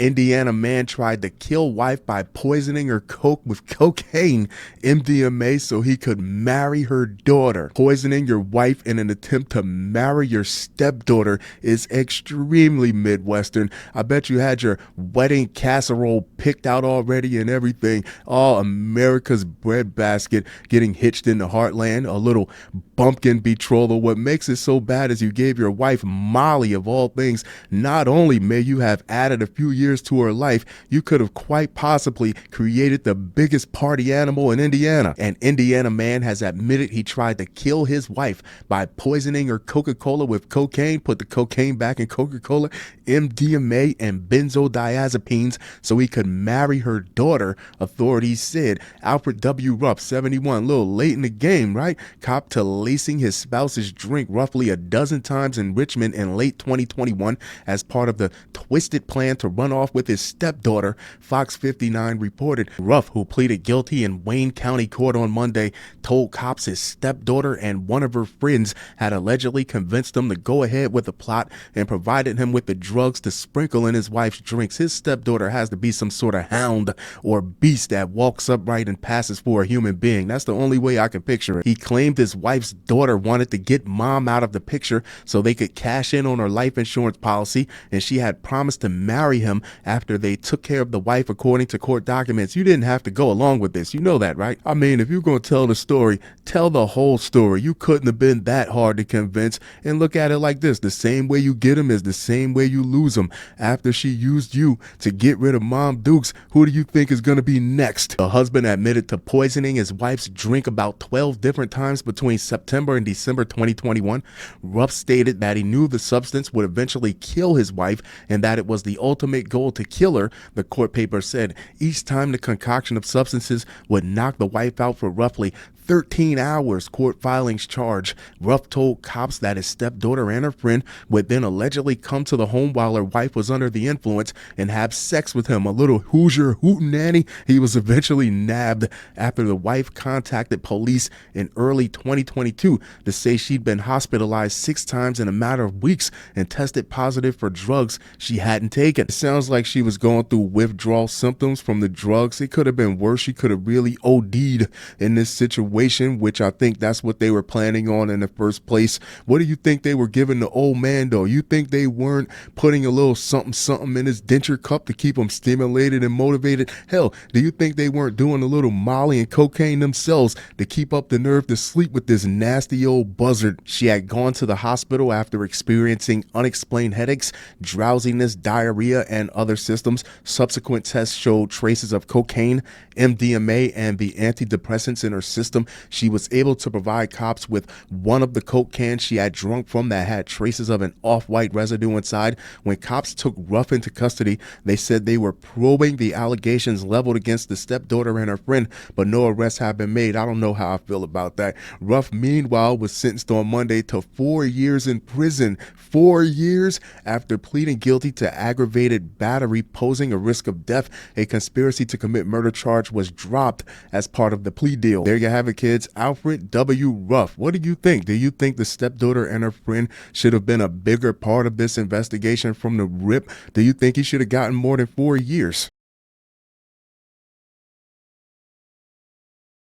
Indiana man tried to kill wife by poisoning her coke with cocaine, MDMA, so he could marry her daughter. Poisoning your wife in an attempt to marry your stepdaughter is extremely Midwestern. I bet you had your wedding casserole picked out already and everything. All America's breadbasket getting hitched in the heartland. A little bumpkin betrothal. What makes it so bad is you gave your wife Molly, of all things. Not only may you have added a few years to her life, you could have quite possibly created the biggest party animal in Indiana. An Indiana man has admitted he tried to kill his wife by poisoning her Coca-Cola with cocaine, put the cocaine back in Coca-Cola, MDMA, and benzodiazepines so he could marry her daughter, authorities said. Alfred W. Ruf, 71, a little late in the game, right? Cop to lacing his spouse's drink roughly a dozen times in Richmond in late 2021 as part of the twisted plan to run off with his stepdaughter, Fox 59 reported. Ruf, who pleaded guilty in Wayne County Court on Monday, told cops his stepdaughter and one of her friends had allegedly convinced him to go ahead with the plot and provided him with the drugs to sprinkle in his wife's drinks. His stepdaughter has to be some sort of hound or beast that walks upright and passes for a human being. That's the only way I can picture it. He claimed his wife's daughter wanted to get mom out of the picture so they could cash in on her life insurance policy, and she had promised to marry him after they took care of the wife, according to court documents. You didn't have to go along with this. You know that, right? I mean, if you're going to tell the story, tell the whole story. You couldn't have been that hard to convince. And look at it like this. The same way you get him is the same way you lose him. After she used you to get rid of Mom Dukes, who do you think is going to be next? The husband admitted to poisoning his wife's drink about 12 different times between September and December 2021. Ruff stated that he knew the substance would eventually kill his wife and that it was the ultimate goal to kill her, the court paper said. Each time the concoction of substances would knock the wife out for roughly 13 hours, court filings charge. Ruff told cops that his stepdaughter and her friend would then allegedly come to the home while her wife was under the influence and have sex with him. A little Hoosier hootenanny. He was eventually nabbed after the wife contacted police in early 2022 to say she'd been hospitalized 6 times in a matter of weeks and tested positive for drugs she hadn't taken. It sounds like she was going through withdrawal symptoms from the drugs. It could have been worse. She could have really OD'd in this situation, which I think that's what they were planning on in the first place. What do you think they were giving the old man, though? You think they weren't putting a little something something in his denture cup to keep him stimulated and motivated? Hell, do you think they weren't doing a little Molly and cocaine themselves to keep up the nerve to sleep with this nasty old buzzard? She had gone to the hospital after experiencing unexplained headaches, drowsiness, diarrhea, and other symptoms. Subsequent tests showed traces of cocaine, MDMA, and the antidepressants in her system. She was able to provide cops with one of the coke cans she had drunk from that had traces of an off-white residue inside. When cops took Ruff into custody, they said they were probing the allegations leveled against the stepdaughter and her friend, but no arrests have been made. I don't know how I feel about that. Ruff, meanwhile, was sentenced on Monday to 4 years in prison. 4 years after pleading guilty to aggravated battery posing a risk of death. A conspiracy to commit murder charge was dropped as part of the plea deal. There you have it, kids. Alfred W. Ruf. What do you think? Do you think the stepdaughter and her friend should have been a bigger part of this investigation from the rip? Do you think he should have gotten more than 4 years?